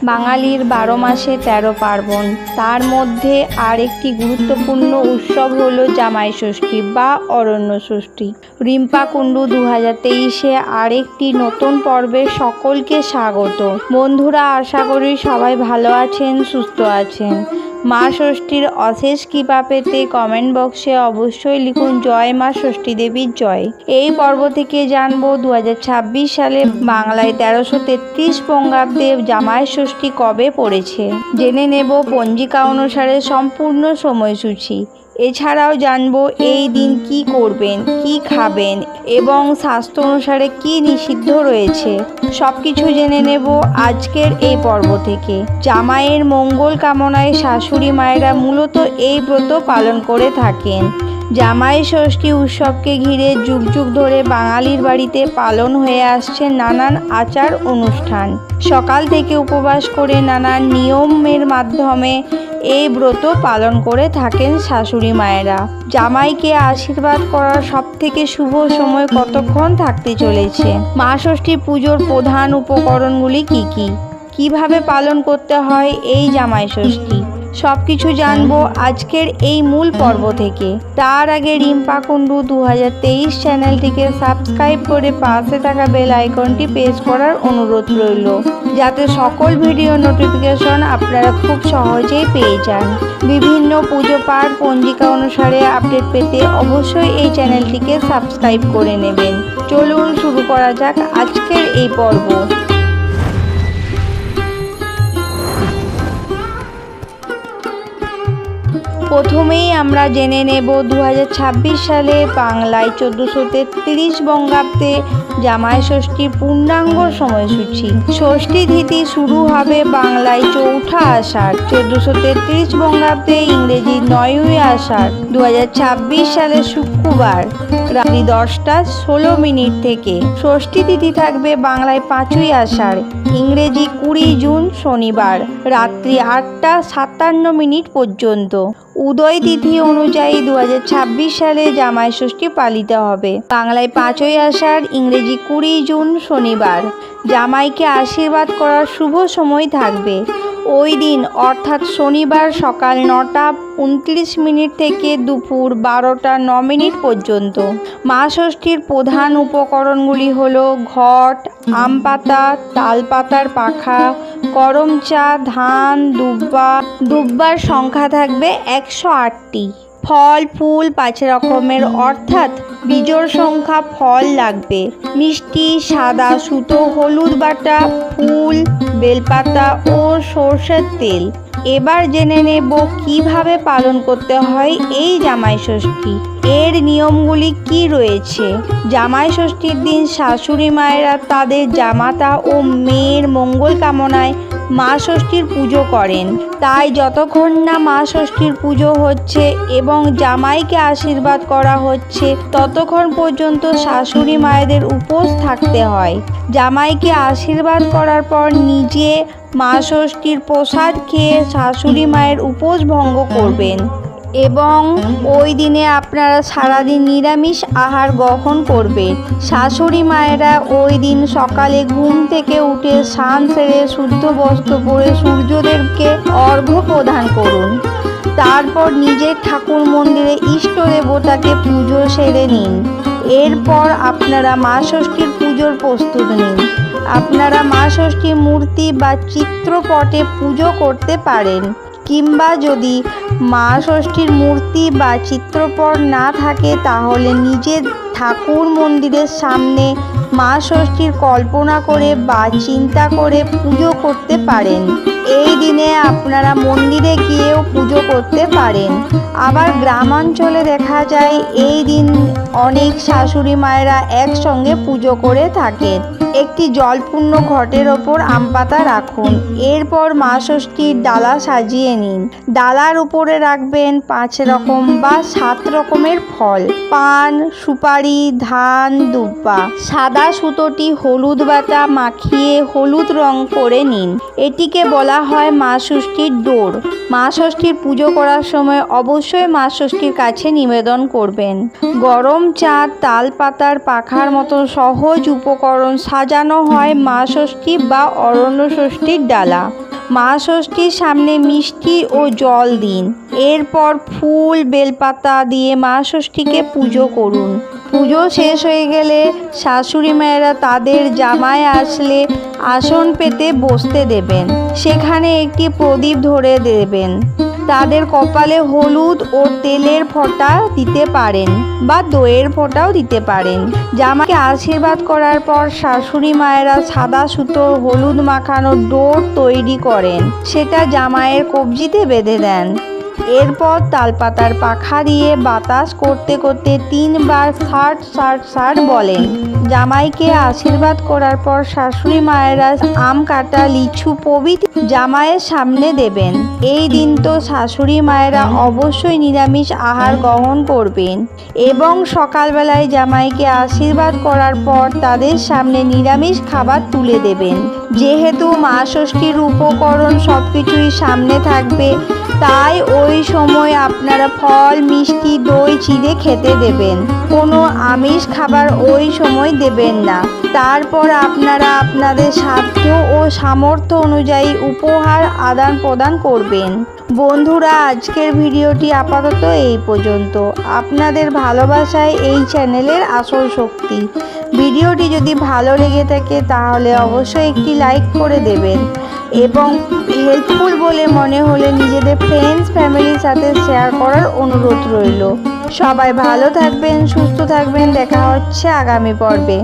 বাঙালির 12 মাসে 13 পার্বণ, তার মধ্যে আরেকটি গুরুত্বপূর্ণ উৎসব হলো জামাই ষষ্ঠী বা অরণ্য ষষ্ঠী। রিম্পা কুণ্ডু 2023-এ আরেকটি নতুন পর্বে সকলকে স্বাগত। বন্ধুরা, আশা করি সবাই ভালো আছেন, সুস্থ আছেন। মা ষষ্ঠীর অশেষ কৃপা পেতে কমেন্ট বক্সে অবশ্যই লিখুন জয় মা ষষ্ঠী দেবীর জয়। এই পর্ব থেকে জানবো 2026 সালে বাংলায় 1333 বঙ্গাব্দে জামাই ষষ্ঠী কবে পড়েছে। জেনে নেব পঞ্জিকা অনুসারে সম্পূর্ণ সময়সূচি। এছাড়াও জানবো এই দিন কি করবেন, কি খাবেন এবং শাস্ত্র অনুসারে কি নিষিদ্ধ রয়েছে। সবকিছু জেনে নেব আজকের এই পর্ব থেকে। জামাইয়ের মঙ্গল কামনায় শাশুড়ি মায়েরা মূলত এই ব্রত পালন করে থাকেন। জামাই ষষ্ঠী উৎসবকে ঘিরে যুগ যুগ ধরে বাঙালির বাড়িতে পালন হয়ে আসছে নানান আচার অনুষ্ঠান। সকাল থেকে উপবাস করে নানান নিয়মের মাধ্যমে এই ব্রত পালন করে থাকেন শাশুড়ি মায়েরা। জামাইকে আশীর্বাদ করার সবথেকে শুভ সময় কতক্ষণ থাকতে চলেছে? মা ষষ্ঠী পুজোর প্রধান উপকরণগুলি কি কি, কিভাবে পালন করতে হয় এই জামাই ষষ্ঠী, সবকিছু জানবো আজকের এই মূল পর্ব থেকে। তার আগে রিম্পা কুণ্ডু 2023 চ্যানেলটিকে সাবস্ক্রাইব করে পাশে থাকা বেল আইকনটি প্রেস করার অনুরোধ রইল, যাতে সকল ভিডিও নোটিফিকেশন আপনারা খুব সহজেই পেয়ে যান। বিভিন্ন পুজো পাঠ পঞ্জিকা অনুসারে আপডেট পেতে অবশ্যই এই চ্যানেলটিকে সাবস্ক্রাইব করে নেবেন। চলুন শুরু করা যাক আজকের এই পর্ব। প্রথমেই আমরা জেনে নেব 2026 সালে বাংলায় 1433 বঙ্গাব্দে জামাই ষষ্ঠীর পূর্ণাঙ্গ সময়সূচি। ষষ্ঠী তিথি শুরু হবে বাংলায় 4ঠা আষাঢ় 1433 বঙ্গাব্দে, ইংরেজি 9ই আষাঢ় 2026 সালে শুক্রবার রাত্রি 10:16 থেকে। ষষ্ঠী তিথি থাকবে বাংলায় 5ই আষাঢ়, ইংরেজি 20 জুন শনিবার রাত্রি 8:57 পর্যন্ত। উদয় তিথি অনুযায়ী 2026 সালে জামাই ষষ্ঠী পালিত হবে বাংলায় 5ই আষাঢ়, ইংরেজি 20 জুন শনিবার। জামাইকে আশীর্বাদ করার শুভ সময় থাকবে ওই দিন অর্থাৎ শনিবার সকাল 9:29 থেকে দুপুর 12:09 পর্যন্ত। মা ষষ্ঠীর প্রধান উপকরণগুলি হলো ঘট, আম পাতা, তাল পাতার পাখা, করম চা, ধান, দুব্বার সংখ্যা থাকবে 108টি। ফল ফুল 5 রকমের অর্থাৎ বিজোড় সংখ্যা ফল লাগবে। মিষ্টি, সাদা সুতো, হলুদ বাটা, ফুল, বেলপাতা ও সরষের তেল। এবার জেনে নেব কিভাবে পালন করতে হয় এই জামাই ষষ্ঠী। এর নিয়মগুলি কি রয়েছে? জামাই ষষ্ঠীর দিন শাশুড়ি মায়েরা তাদের জামাতা ও মেয়ের মঙ্গল কামনায় মা ষষ্ঠীর পুজো করেন। তাই যতক্ষণ না মা ষষ্ঠীর পুজো হচ্ছে এবং জামাইকে আশীর্বাদ করা হচ্ছে ততক্ষণ পর্যন্ত শাশুড়ি মায়েদের উপোস থাকতে হয়। জামাইকে আশীর্বাদ করার পর নিজে মা ষষ্ঠীর প্রসাদ খেয়ে শাশুড়ি মায়ের উপোস ভঙ্গ করবেন এবং ওই দিনে আপনারা সারাদিন নিরামিষ আহার গ্রহণ করবেন। শাশুড়ি মায়েরা ওই দিন সকালে ঘুম থেকে উঠে স্নান সেরে শুদ্ধ বস্ত্র পরে সূর্যদেবকে অর্ঘ্য প্রদান করুন। তারপর নিজের ঠাকুর মন্দিরে ইষ্ট দেবতাকে পুজো সেরে নিন। এরপর আপনারা মা ষষ্ঠীর পুজোর প্রস্তুত নিন। আপনারা মা ষষ্ঠীর মূর্তি বা চিত্রপটে পুজো করতে পারেন, কিংবা যদি মা ষষ্ঠীর মূর্তি বা চিত্রপট না থাকে তাহলে নিজের ঠাকুর মন্দিরের সামনে মা ষষ্ঠীর কল্পনা করে বা চিন্তা করে পুজো করতে পারেন। এই দিনে আপনারা মন্দিরে গিয়েও পুজো করতে পারেন। আবার গ্রামাঞ্চলে দেখা যায় এই দিন অনেক শাশুড়ি মায়েরা একসঙ্গে পুজো করে থাকেন। একটি জলপূর্ণ ঘটের ওপর আম পাতা রাখুন। এরপর মা ষষ্ঠীর ডালা সাজিয়ে নিন। ডালার উপরে রাখবেন 5 রকম বা 7 রকমের ফল, পান, সুপারি, ধান, দুব্বা। সাদা সুতোটি হলুদ বাটা মাখিয়ে হলুদ রং করে নিন। এটিকে বলা হয় মা ষষ্ঠীর ডোর। মা ষষ্ঠীর পুজো করার সময় অবশ্যই মা ষষ্ঠীর কাছে নিবেদন করবেন। গরম চা, তাল পাতার পাখার মতো সহজ উপকরণ সাজানো হয় মা ষষ্ঠী বা অরণ্য ষষ্ঠীর ডালা। মা ষষ্ঠীর সামনে মিষ্টি ও জল দিন। এরপর ফুল বেলপাতা দিয়ে মা ষষ্ঠীকে পুজো করুন। পুজো শেষ হয়ে গেলে শাশুড়ি মায়েরা তাদের জামাই আসলে আসন পেতে বসতে দেবেন। সেখানে একটি প্রদীপ ধরে দেবেন। তাদের কপালে হলুদ ও তেলের ফোঁটা দিতে পারেন বা দইয়ের ফোঁটাও দিতে পারেন। জামাইকে আশীর্বাদ করার পর শাশুড়ি মায়েরা সাদা সুতোর হলুদ মাখানো ডোর তৈরি করেন, সেটা জামাইয়ের কবজিতে বেঁধে দেন। এরপর তালপাতার পাখা দিয়ে বাতাস করতে করতে 3 বার ষাট ষাট ষাট বলেন। জামাইকে আশীর্বাদ করার পর শাশুড়ি মায়েরা আম কাটা লিচু প্রভৃতি জামাইয়ের সামনে দেবেন। এই দিন তো শাশুড়ি মায়েরা অবশ্যই নিরামিষ আহার গ্রহণ করবেন এবং সকালবেলায় জামাইকে আশীর্বাদ করার পর তাদের সামনে নিরামিষ খাবার তুলে দেবেন। যেহেতু মা ষষ্ঠীর উপকরণ সবকিছুই সামনে থাকবে, তাই ওই সময় আপনারা ফল, মিষ্টি, দই চিড়ে খেতে দেবেন। কোনো আমিষ খাবার ওই সময় দেবেন না। তারপর আপনারা আপনাদের সাধ্য ও সামর্থ্য অনুযায়ী উপহার আদান প্রদান করবেন। বন্ধুরা, আজকের ভিডিওটি আপাতত এই পর্যন্ত। আপনাদের ভালোবাসায় এই চ্যানেলের আসল শক্তি। ভিডিওটি যদি ভালো লেগে থাকে তাহলে অবশ্যই একটি লাইক করে দেবেন এবং হেল্পফুল বলে মনে হলে নিজেদের ফ্রেন্ডস ফ্যামিলির সাথে শেয়ার করার অনুরোধ রইল। সবাই ভালো থাকবেন, সুস্থ থাকবেন। দেখা হচ্ছে আগামী পর্বে।